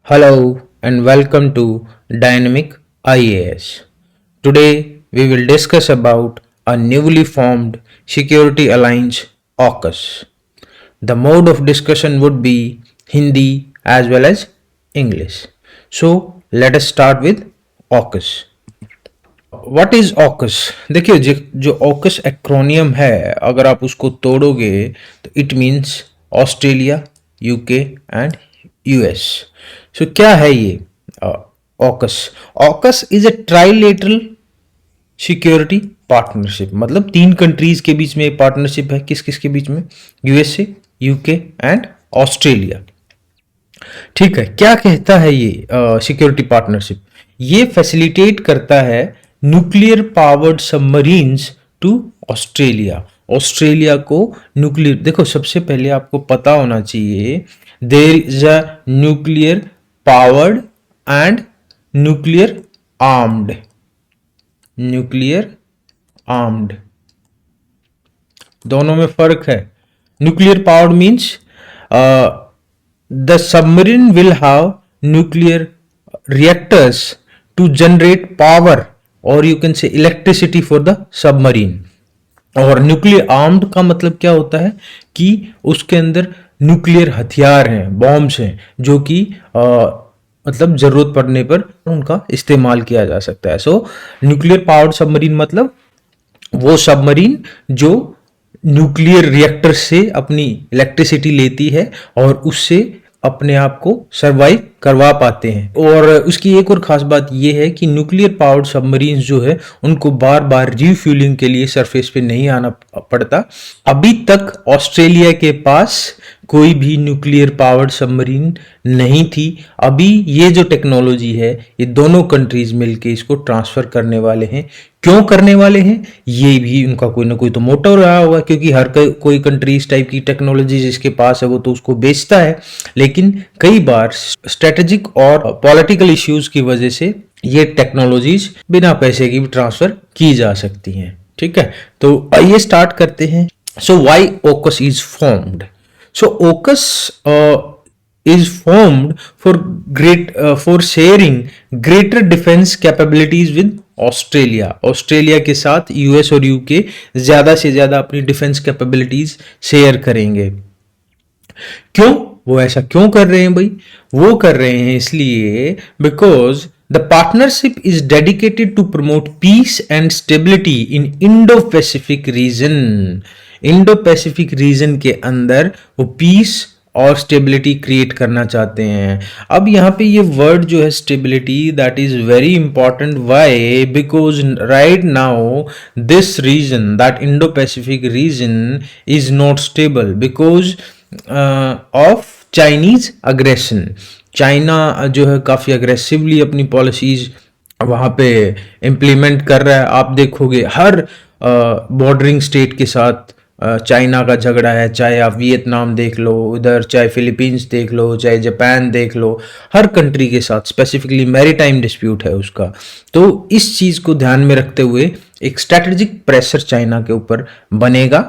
Hello and welcome to Dynamic IAS. Today we will discuss about a newly formed security alliance AUKUS. The mode of discussion would be Hindi as well as English. So let us start with AUKUS. What is AUKUS? देखिए जो AUKUS acromion है, अगर आप उसको तोड़ोगे तो it means Australia, UK and US. So क्या है ये AUKUS? AUKUS is a trilateral security partnership, मतलब तीन कंट्रीज के बीच में पार्टनरशिप है। किस किस के बीच में? USA, UK and Australia. ठीक है, क्या कहता है ये सिक्योरिटी पार्टनरशिप? ये फैसिलिटेट करता है nuclear powered submarines to Australia. Australia को न्यूक्लियर, देखो सबसे पहले आपको पता होना चाहिए there is a nuclear powered and nuclear armed. Nuclear armed, दोनों में फर्क है। Nuclear powered means the submarine will have nuclear reactors to generate power or you can say electricity for the submarine। और न्यूक्लियर आर्म्ड का मतलब क्या होता है कि उसके अंदर न्यूक्लियर हथियार हैं, बॉम्ब्स हैं, जो कि मतलब जरूरत पड़ने पर उनका इस्तेमाल किया जा सकता है। सो न्यूक्लियर पावर्ड सबमरीन मतलब वो सबमरीन जो न्यूक्लियर रिएक्टर से अपनी इलेक्ट्रिसिटी लेती है और उससे अपने आप को सरवाइव करवा पाते हैं। और उसकी एक और खास बात यह है कि न्यूक्लियर पावर्ड सबमरीन्स जो है उनको बार बार रिफ्यूलिंग के लिए सरफेस पे नहीं आना पड़ता। अभी तक ऑस्ट्रेलिया के पास कोई भी न्यूक्लियर पावर्ड सबमरीन नहीं थी। अभी ये जो टेक्नोलॉजी है ये दोनों कंट्रीज मिलके इसको ट्रांसफर करने वाले हैं। क्यों करने वाले हैं? ये भी उनका कोई ना कोई तो मोटिव रहा होगा, क्योंकि हर कोई कंट्री इस टाइप की टेक्नोलॉजी जिसके पास है वो तो उसको बेचता है। लेकिन कई बार स्ट्रेटेजिक और पॉलिटिकल इश्यूज की वजह से ये टेक्नोलॉजीज बिना पैसे की भी ट्रांसफर की जा सकती हैं। ठीक है, तो आइए स्टार्ट करते हैं। So why AUKUS is formed? So AUKUS is formed for sharing greater defense capabilities with Australia. Australia के साथ यूएस और यूके ज्यादा से ज्यादा अपनी डिफेंस कैपेबिलिटीज शेयर करेंगे। क्यों? वो ऐसा क्यों कर रहे हैं भाई? वो कर रहे हैं इसलिए because the partnership is dedicated to promote peace and stability in Indo Pacific region. Indo Pacific region के अंदर वो पीस और स्टेबिलिटी क्रिएट करना चाहते हैं। अब यहाँ पे ये वर्ड जो है stability, that is very important. Why? Because right now this region, that Indo Pacific region is not stable because of Chinese aggression. China जो है काफी अग्रेसिवली अपनी पॉलिसीज वहां पे इम्प्लीमेंट कर रहा है। आप देखोगे हर बॉर्डरिंग स्टेट के साथ चाइना का झगड़ा है, चाहे आप वियतनाम देख लो उधर, चाहे फिलीपींस देख लो, चाहे जापान देख लो, हर कंट्री के साथ स्पेसिफिकली मैरीटाइम डिस्प्यूट है उसका। तो इस चीज को ध्यान में रखते हुए एक स्ट्रेटेजिक प्रेशर चाइना के ऊपर बनेगा।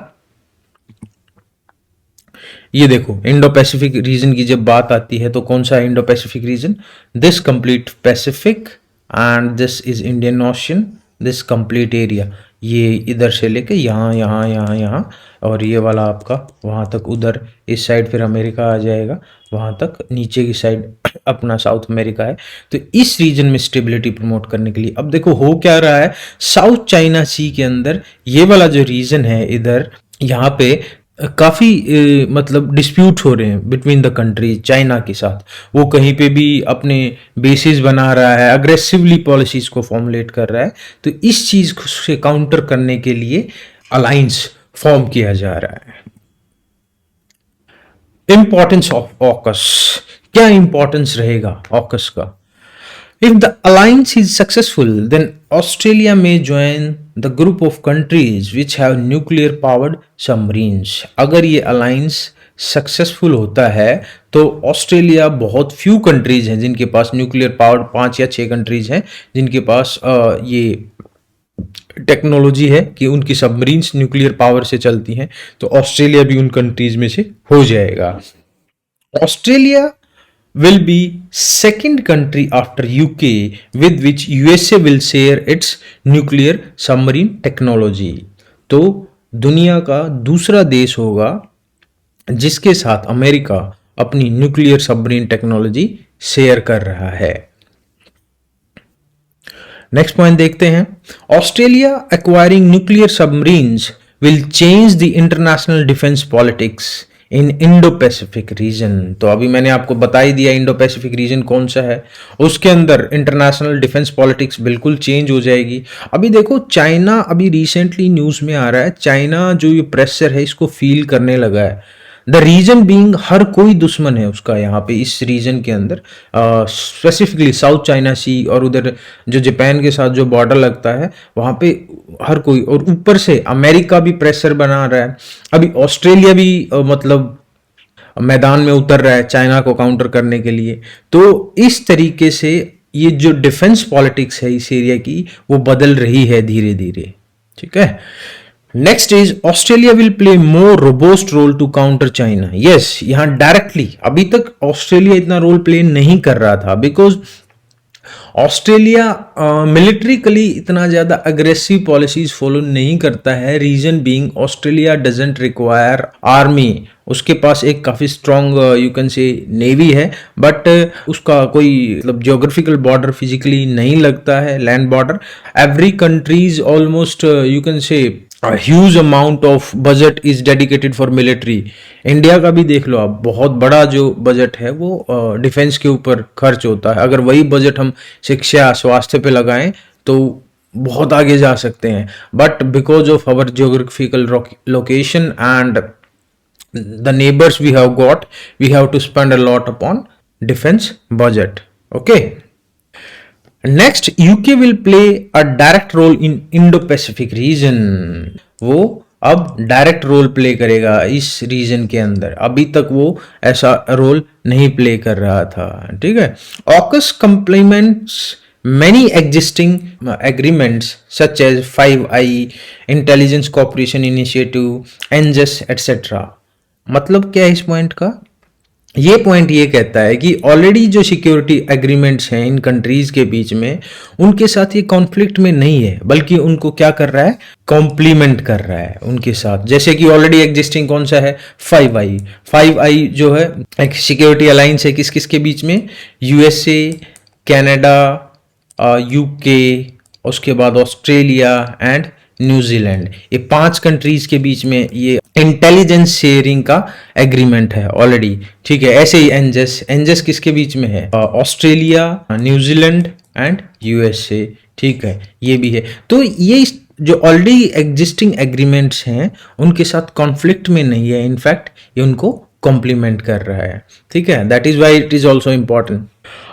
ये देखो इंडो पैसिफिक रीजन की जब बात आती है तो कौन सा Indo Pacific reason? This complete Pacific and this is Indian ocean, this complete area, ये इधर से लेके यहाँ यहाँ यहाँ यहाँ और ये वाला आपका वहाँ तक, उधर इस साइड फिर अमेरिका आ जाएगा, वहाँ तक नीचे की साइड अपना साउथ अमेरिका है। तो इस रीजन में स्टेबिलिटी प्रमोट करने के लिए अब देखो हो क्या रहा है, साउथ चाइना सी के अंदर ये वाला जो रीजन है इधर, यहाँ पे काफी मतलब डिस्प्यूट हो रहे हैं बिटवीन द कंट्री चाइना के साथ। वो कहीं पे भी अपने बेसिस बना रहा है, अग्रेसिवली पॉलिसीज को फॉर्मुलेट कर रहा है। तो इस चीज से काउंटर करने के लिए अलायंस फॉर्म किया जा रहा है। इंपॉर्टेंस ऑफ ऑकस, क्या इंपॉर्टेंस रहेगा ऑकस का? If the alliance is successful, then Australia may join the group of countries which have nuclear powered submarines। अगर ये अलायंस सक्सेसफुल होता है तो ऑस्ट्रेलिया, बहुत फ्यू कंट्रीज हैं जिनके पास न्यूक्लियर पावर्ड, 5 या 6 कंट्रीज हैं जिनके पास ये टेक्नोलॉजी है कि उनकी सबमरीन्स न्यूक्लियर पावर से चलती हैं। तो ऑस्ट्रेलिया भी उन कंट्रीज में से हो जाएगा। Australia will be second country after UK with which USA will share its nuclear submarine technology। तो दुनिया का दूसरा देश होगा जिसके साथ अमेरिका अपनी न्यूक्लियर सबमरीन टेक्नोलॉजी शेयर कर रहा है। नेक्स्ट पॉइंट देखते हैं, Australia acquiring nuclear submarines will change the international defence politics in Indo Pacific reason. तो अभी मैंने आपको बता ही दिया इंडो पैसिफिक रीजन कौन सा है, उसके अंदर इंटरनेशनल डिफेंस पॉलिटिक्स बिल्कुल चेंज हो जाएगी। अभी देखो चाइना, अभी रिसेंटली न्यूज में आ रहा है चाइना जो ये प्रेशर है इसको फील करने लगा है। द रीजन बीइंग, हर कोई दुश्मन है उसका यहाँ पे इस रीजन के अंदर, स्पेसिफिकली साउथ चाइना सी और उधर जो जापान के साथ जो बॉर्डर लगता है वहाँ पे हर कोई, और ऊपर से अमेरिका भी प्रेशर बना रहा है। अभी ऑस्ट्रेलिया भी मतलब मैदान में उतर रहा है चाइना को काउंटर करने के लिए। तो इस तरीके से ये जो डिफेंस पॉलिटिक्स है इस एरिया की वो बदल रही है धीरे धीरे। ठीक है, next is Australia will play more robust role to counter China. Yes, यहां डायरेक्टली अभी तक ऑस्ट्रेलिया इतना रोल प्ले नहीं कर रहा था बिकॉज ऑस्ट्रेलिया मिलिट्रिकली इतना ज्यादा अग्रेसिव पॉलिसीज फॉलो नहीं करता है। Reason being Australia doesn't require army, उसके पास एक काफी strong you can say navy है, बट उसका कोई मतलब जियोग्राफिकल बॉर्डर फिजिकली नहीं लगता है, land border. Every countries almost you can say huge amount of budget is dedicated for military. India का भी देख लो आप, बहुत बड़ा जो बजट है वो डिफेंस के ऊपर खर्च होता है। अगर वही बजट हम शिक्षा स्वास्थ्य पे लगाएं तो बहुत आगे जा सकते हैं, but because of our geographical location and the neighbors we have got, we have to spend a lot upon defense budget. Okay, next UK will play a direct role in Indo-Pacific region। वो अब direct role play करेगा इस reason के अंदर, अभी तक वो ऐसा रोल नहीं प्ले कर रहा था। ठीक है, AUKUS कंप्लीमेंट्स many existing agreements such as 5i, intelligence cooperation initiative, ANZUS etc। मतलब क्या है इस पॉइंट का, ये पॉइंट ये कहता है कि ऑलरेडी जो सिक्योरिटी एग्रीमेंट्स हैं इन कंट्रीज के बीच में उनके साथ ये कॉन्फ्लिक्ट में नहीं है, बल्कि उनको क्या कर रहा है, कॉम्प्लीमेंट कर रहा है उनके साथ। जैसे कि ऑलरेडी एग्जिस्टिंग कौन सा है, 5i जो है एक सिक्योरिटी अलायंस है किस किस के बीच में, यूएसए, कनाडा, यूके, उसके बाद ऑस्ट्रेलिया एंड न्यूजीलैंड, ये 5 कंट्रीज के बीच में ये इंटेलिजेंस शेयरिंग का एग्रीमेंट है ऑलरेडी। ठीक है, ऐसे ही एंजस किसके बीच में है, ऑस्ट्रेलिया, न्यूजीलैंड एंड यूएसए। ठीक है, ये भी है। तो ये जो ऑलरेडी एग्जिस्टिंग एग्रीमेंट्स हैं उनके साथ कॉन्फ्लिक्ट में नहीं है, इनफैक्ट ये उनको कॉम्प्लीमेंट कर रहा है। ठीक है, that is why it is also important.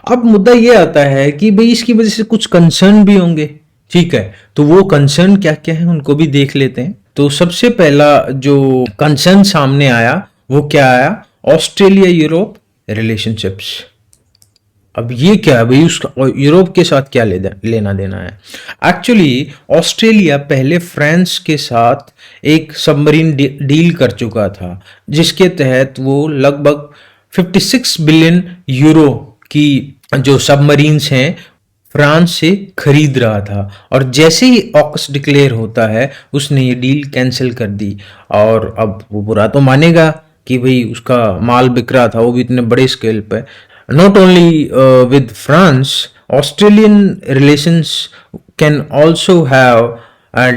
अब मुद्दा ये आता है कि भाई इसकी वजह से कुछ कंसर्न भी होंगे। ठीक है, तो वो कंसर्न क्या क्या है उनको भी देख लेते हैं। तो सबसे पहला जो कंसर्न सामने आया वो क्या आया, ऑस्ट्रेलिया यूरोप रिलेशनशिप्स। अब ये क्या है भाई, उसका यूरोप के साथ क्या लेना देना है। एक्चुअली ऑस्ट्रेलिया पहले फ्रांस के साथ एक सबमरीन डील कर चुका था जिसके तहत वो लगभग 56 बिलियन यूरो की जो सबमरीन्स हैं फ्रांस से खरीद रहा था, और जैसे ही ऑकस डिक्लेयर होता है उसने ये डील कैंसिल कर दी। और अब वो बुरा तो मानेगा कि भाई उसका माल बिक रहा था, वो भी इतने बड़े स्केल पे। Not only with France, Australian relations can also have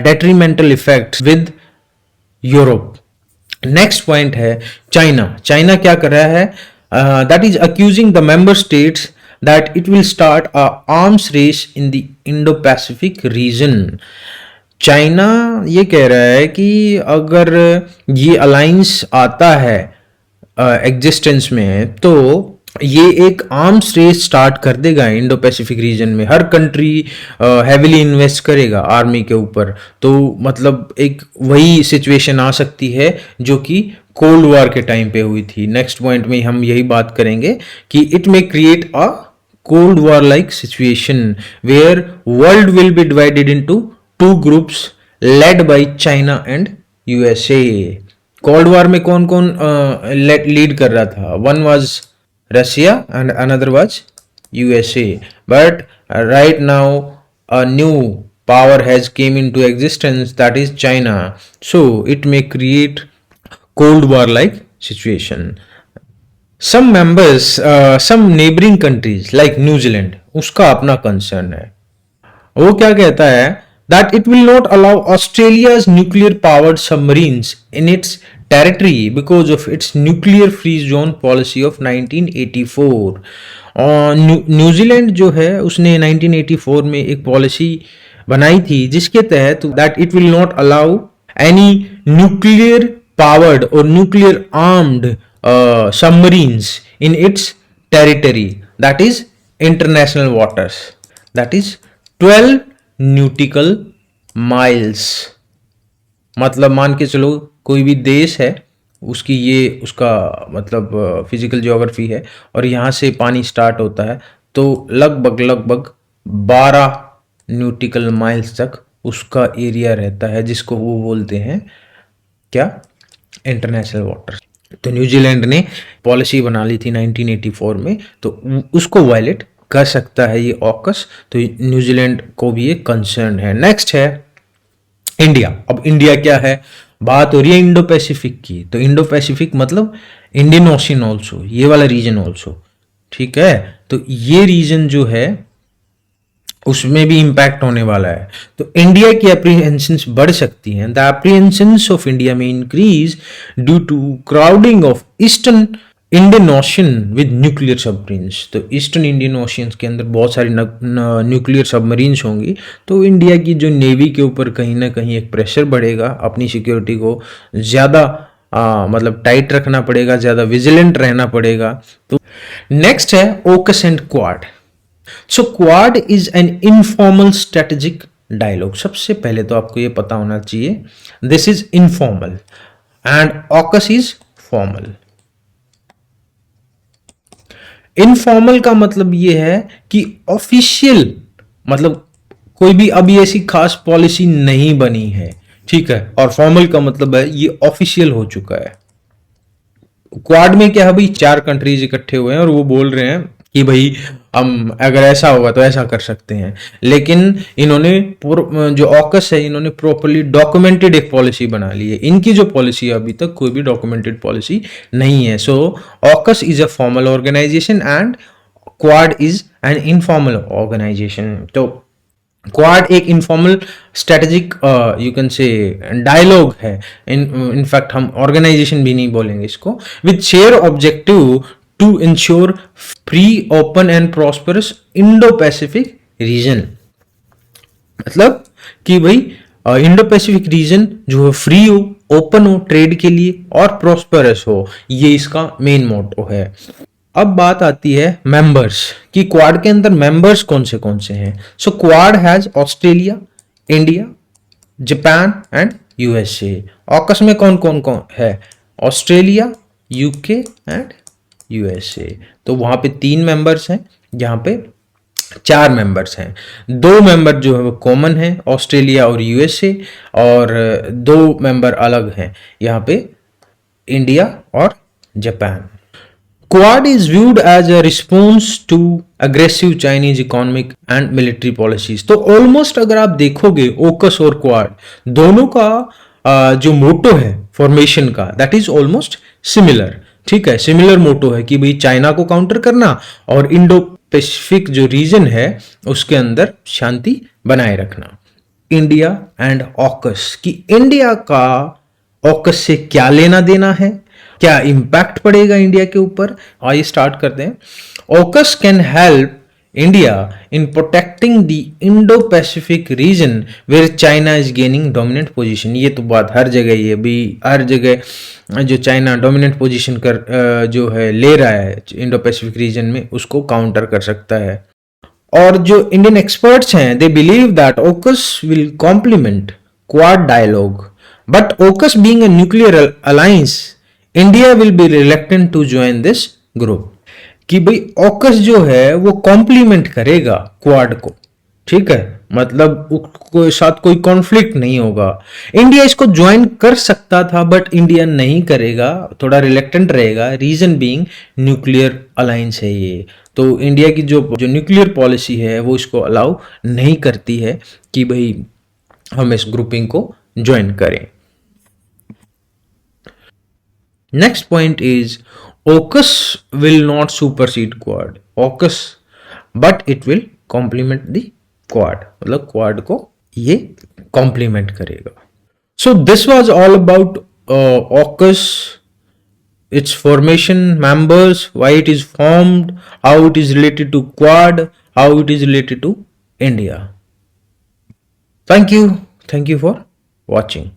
detrimental effects with Europe. Next point है चाइना। चाइना क्या कर रहा है, that is accusing the member states that it will start a arms race in the Indo-Pacific region। China ये कह रहा है कि अगर ये अलायंस आता है एग्जिस्टेंस में तो ये एक आर्म्स रेस स्टार्ट कर देगा इंडो पैसिफिक रीजन में। हर कंट्री हैविली इन्वेस्ट करेगा आर्मी के ऊपर, तो मतलब एक वही सिचुएशन आ सकती है जो कि कोल्ड वॉर के टाइम पे हुई थी। नेक्स्ट पॉइंट में हम यही बात करेंगे कि it may create a Cold War like situation where world will be divided into 2 groups led by China and USA। Cold War में कौन कौन लीड कर रहा था, one was Russia and another was USA. But right now a new power has came into existence, that is China. So it may create cold war like situation. Some neighboring countries like New Zealand, उसका अपना concern है. वो क्या कहता है that it will not allow Australia's nuclear powered submarines in its territory because of its nuclear free zone policy of 1984. और New Zealand जो है उसने 1984 में एक पॉलिसी बनाई थी जिसके तहत that it will not allow any nuclear powered or nuclear armed submarines in its territory, that is international waters, that is 12 न्यूटिकल miles. मतलब मान के चलो कोई भी देश है उसकी ये उसका मतलब फिजिकल ज्योग्राफी है और यहाँ से पानी स्टार्ट होता है तो लगभग 12 न्यूटिकल माइल्स तक उसका एरिया रहता है जिसको वो बोलते हैं क्या, इंटरनेशनल वाटर. तो न्यूजीलैंड ने पॉलिसी बना ली थी 1984 में, तो उसको वायलेट कर सकता है ये ऑकस. तो न्यूजीलैंड को भी एक कंसर्न है. नेक्स्ट है इंडिया. अब इंडिया क्या है, बात हो रही है इंडो पैसिफिक की. तो इंडो पैसिफिक मतलब इंडियन ओशियन ऑल्सो, ये वाला रीजन ऑल्सो, ठीक है. तो ये रीजन जो है उसमें भी इंपैक्ट होने वाला है. तो इंडिया की एप्रीहेंशंस बढ़ सकती हैं. द एप्रीहेंशंस ऑफ इंडिया में increase due to crowding of eastern Indian Ocean with nuclear submarines. तो ईस्टर्न इंडियन ओशियन के अंदर बहुत सारी न्यूक्लियर सबमरीन्स होंगी. तो इंडिया की जो नेवी के ऊपर कहीं ना कहीं एक प्रेशर बढ़ेगा, अपनी सिक्योरिटी को ज़्यादा मतलब टाइट रखना पड़ेगा, ज़्यादा विजिलेंट रहना पड़ेगा. तो नेक्स्ट है AUKUS and Quad. So Quad is an informal strategic dialogue. सबसे पहले तो आपको ये पता होना चाहिए this is informal and AUKUS is formal. Informal का मतलब ये है कि ऑफिशियल, मतलब कोई भी अभी ऐसी खास पॉलिसी नहीं बनी है, ठीक है. और फॉर्मल का मतलब है ये ऑफिशियल हो चुका है. क्वाड में क्या है भाई, 4 कंट्रीज इकट्ठे हुए हैं और वो बोल रहे हैं कि भाई हम अगर ऐसा होगा तो ऐसा कर सकते हैं. लेकिन इन्होंने जो ऑकस है इन्होंने प्रॉपर्ली डॉक्यूमेंटेड एक पॉलिसी बना ली है. इनकी जो पॉलिसी है अभी तक कोई भी डॉक्यूमेंटेड पॉलिसी नहीं है. So AUKUS is a formal organisation and Quad is an informal organisation. तो क्वाड एक informal strategic you can say dialogue है. इनफैक्ट हम ऑर्गेनाइजेशन भी नहीं बोलेंगे इसको. With share objective to ensure free, open and prosperous Indo-Pacific region. मतलब कि भाई इंडो पैसिफिक रीजन जो है फ्री हो, ओपन हो ट्रेड के लिए और प्रॉस्परस हो, ये इसका मेन मोटो है. अब बात आती है मेंबर्स कि क्वाड के अंदर मेंबर्स कौन से हैं. So Quad has Australia, India, Japan and USA. AUKUS में कौन कौन है, ऑस्ट्रेलिया, यूके एंड यूएसए. तो वहां पे 3 मेंबर्स हैं, यहाँ पे 4 मेंबर्स हैं. 2 मेंबर जो है वो कॉमन है, ऑस्ट्रेलिया और यूएसए, और 2 मेंबर अलग हैं, यहाँ पे इंडिया और Japan. Quad is viewed as a response to aggressive Chinese economic and military policies. तो ऑलमोस्ट अगर आप देखोगे ओकस और क्वाड दोनों का जो मोटो है फॉर्मेशन का, दैट इज ऑलमोस्ट सिमिलर, ठीक है. सिमिलर मोटो है कि भाई चाइना को काउंटर करना और इंडो पैसिफिक जो रीजन है उसके अंदर शांति बनाए रखना. इंडिया एंड ऑकस कि इंडिया का ऑकस से क्या लेना देना है, क्या इंपैक्ट पड़ेगा इंडिया के ऊपर. आइए स्टार्ट करते हैं. AUKUS can help India in protecting the Indo-Pacific region where China is gaining dominant position. ये तो बात हर जगह ही है भी, हर जगह जो चाइना डोमिनेंट पोजीशन जो है ले रहा है इंडो पैसिफिक रीजन में, उसको काउंटर कर सकता है. और जो इंडियन एक्सपर्ट्स हैं they believe that AUKUS will complement Quad dialogue, but AUKUS being a nuclear alliance India will be reluctant to join this group. कि भाई ऑकस जो है वो कॉम्प्लीमेंट करेगा क्वाड को, ठीक है. मतलब उसके साथ कोई कॉन्फ्लिक्ट नहीं होगा। इंडिया इसको ज्वाइन कर सकता था बट इंडिया नहीं करेगा, थोड़ा रिलेक्टेंट रहेगा। रीजन बीइंग न्यूक्लियर अलायंस है ये, तो इंडिया की जो जो न्यूक्लियर पॉलिसी है वो इसको अलाउ नहीं करती है कि भाई हम इस ग्रुपिंग को ज्वाइन करें। Next point is AUKUS will not supersede Quad. AUKUS but it will complement the Quad, मतलब क्वाड को ये कॉम्प्लीमेंट करेगा। So this was all about AUKUS, its formation, members, why it is formed, how it is related to quad, how it is related to India. Thank you for watching.